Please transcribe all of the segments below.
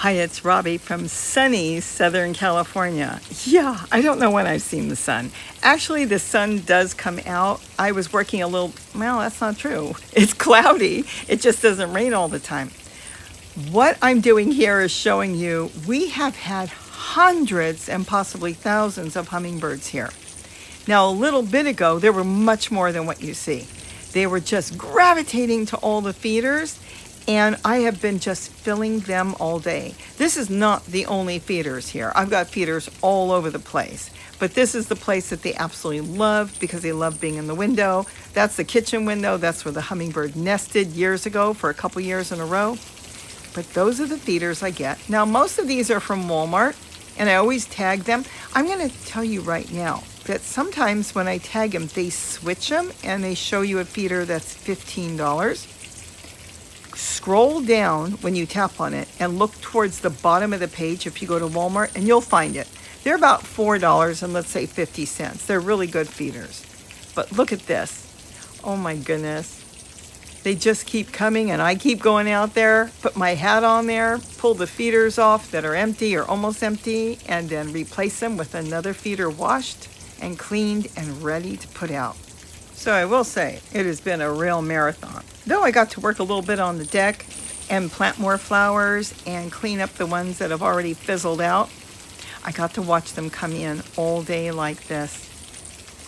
Hi, it's Robbie from sunny Southern California. Yeah, I don't know when I've seen the sun. Actually, the sun does come out. I was working well, that's not true. It's cloudy. It just doesn't rain all the time. What I'm doing here is showing you we have had hundreds and possibly thousands of hummingbirds here. Now, a little bit ago, there were much more than what you see. They were just gravitating to all the feeders, and I have been just filling them all day. This is not the only feeders here. I've got feeders all over the place, but this is the place that they absolutely love because they love being in the window. That's the kitchen window. That's where the hummingbird nested years ago for a couple years in a row. But those are the feeders I get. Now, most of these are from Walmart, and I always tag them. I'm going to tell you right now that sometimes when I tag them, they switch them and they show you a feeder that's $15. Scroll down when you tap on it and look towards the bottom of the page if you go to Walmart, and you'll find it. They're about $4 and let's say 50 cents. They're really good feeders. But look at this. Oh my goodness. They just keep coming, and I keep going out there, put my hat on there, pull the feeders off that are empty or almost empty, and then replace them with another feeder washed and cleaned and ready to put out. So I will say, it has been a real marathon. Though I got to work a little bit on the deck and plant more flowers and clean up the ones that have already fizzled out, I got to watch them come in all day like this.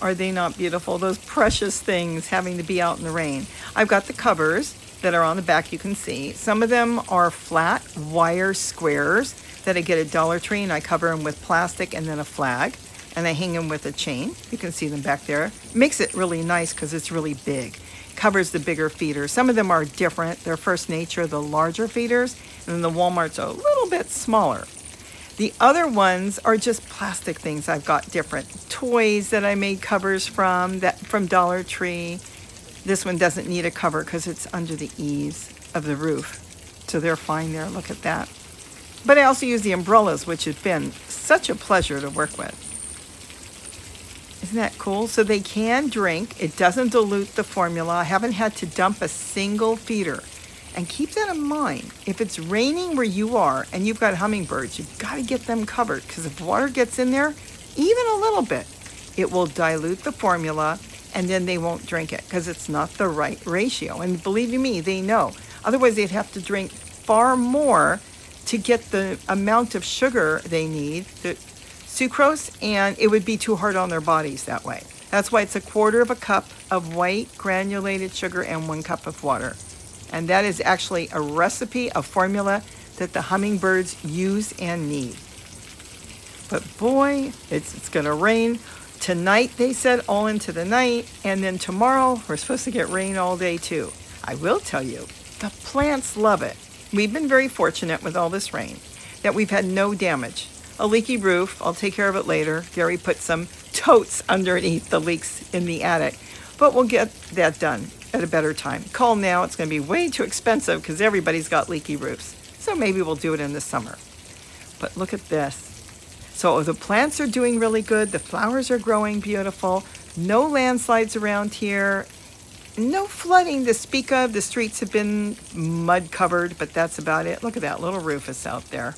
Are they not beautiful? Those precious things having to be out in the rain. I've got the covers that are on the back, you can see. Some of them are flat wire squares that I get at Dollar Tree, and I cover them with plastic and then a flag. And I hang them with a chain. You can see them back there. Makes it really nice because it's really big. Covers the bigger feeders. Some of them are different. They're First Nature, the larger feeders, and then the Walmarts are a little bit smaller. The other ones are just plastic things. I've got different toys that I made covers from Dollar Tree. This one doesn't need a cover because it's under the eaves of the roof. So they're fine there. Look at that. But I also use the umbrellas, which has been such a pleasure to work with. Isn't that cool? So they can drink. It doesn't dilute the formula. I haven't had to dump a single feeder. And keep that in mind. If it's raining where you are and you've got hummingbirds, you've got to get them covered, because if water gets in there, even a little bit, it will dilute the formula, and then they won't drink it because it's not the right ratio. And believe you me, they know. Otherwise, they'd have to drink far more to get the amount of sugar they need, the sucrose, and it would be too hard on their bodies that way. That's why it's 1/4 cup of white granulated sugar and 1 cup of water. And that is actually a recipe, a formula that the hummingbirds use and need. But boy, it's going to rain. Tonight, they said, all into the night. And then tomorrow, we're supposed to get rain all day too. I will tell you, the plants love it. We've been very fortunate with all this rain that we've had no damage. A leaky roof, I'll take care of it later. Gary put some totes underneath the leaks in the attic. But we'll get that done at a better time. Call now, it's going to be way too expensive because everybody's got leaky roofs. So maybe we'll do it in the summer. But look at this. So the plants are doing really good. The flowers are growing beautiful. No landslides around here. No flooding to speak of. The streets have been mud covered, but that's about it. Look at that little Rufus out there.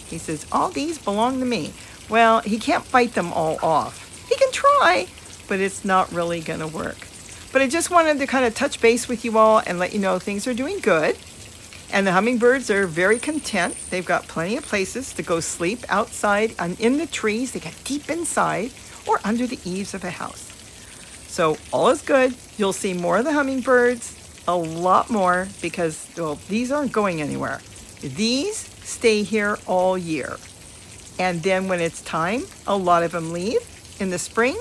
He says, all these belong to me. Well, he can't fight them all off. He can try, but it's not really going to work. But I just wanted to kind of touch base with you all and let you know things are doing good. And the hummingbirds are very content. They've got plenty of places to go sleep outside and in the trees. They get deep inside or under the eaves of a house. So all is good. You'll see more of the hummingbirds, a lot more, because these aren't going anywhere. These stay here all year. And then when it's time, a lot of them leave in the spring,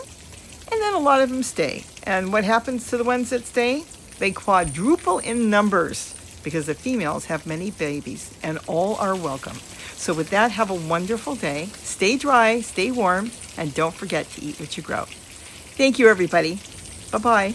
and then a lot of them stay. And what happens to the ones that stay? They quadruple in numbers because the females have many babies, and all are welcome. So with that, have a wonderful day. Stay dry, stay warm, and don't forget to eat what you grow. Thank you, everybody. Bye-bye.